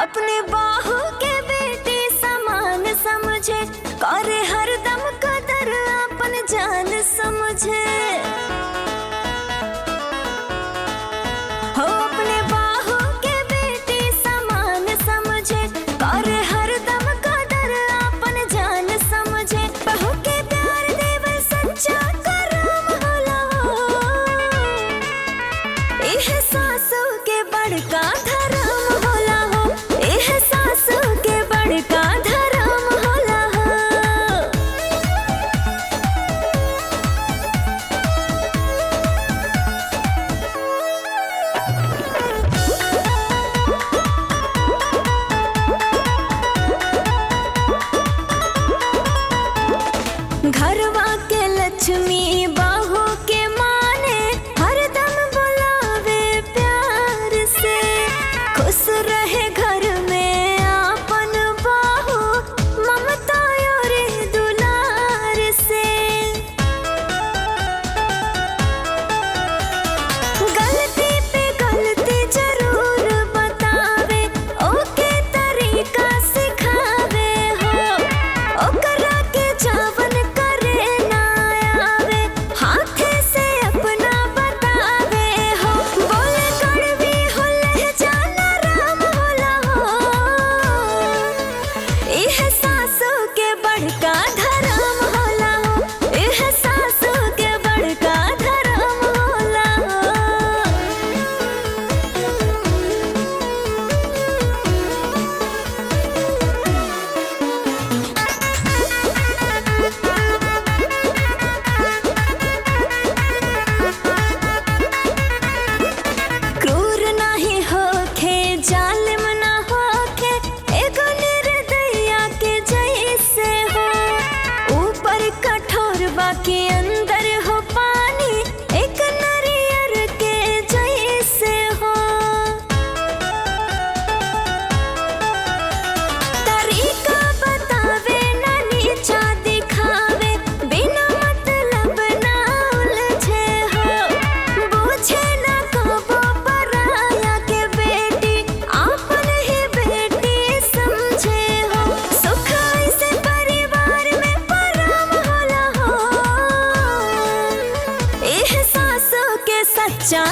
अपने बाहू के बेटी समान समझे, करे हरदम कदर अपन जान समझे। हो अपने बाहू के बेटी समान समझे, करे हरदम कदर अपन जान समझे। बहू के प्यार देवल सच्चा करम होला, एह सासू के बड़का धर्म होला हो, एह सासू के बड़का धर्म होला हो। घरवा के लक्ष्मी बहू के माने, हरदम बुलावे प्यार से। खुश रहे घर में आपन बहू, ममता और दुलार से। गलती पे गलती जरूर बतावे, ओके तरीका सिखावे हो। ओकरा के जावन करे ना आवे, हाथे से अपना बतावे हो। बोले कड़वी हो लहजा नरम होला हो, एह सासू के बड़का धर्म होला हो, एह सासू के बड़का धर्म होला हो। क्रूर नाही होखे, जालिम ना होखे, एगो निर्दयिया के जैसे हो। ऊपर कठोर बाकी अंदर हो पानी, एक नरियर के जैसे हो। तरीका बतावे ना नीचा दिखावे, बिना मतलब ना उलझे हो। बूझे ना कबो पराया के बेटी, आपन ही बेटी समझे हो। सुख ऐसे परिवार में परम होला हो, एह सासू के सच्चा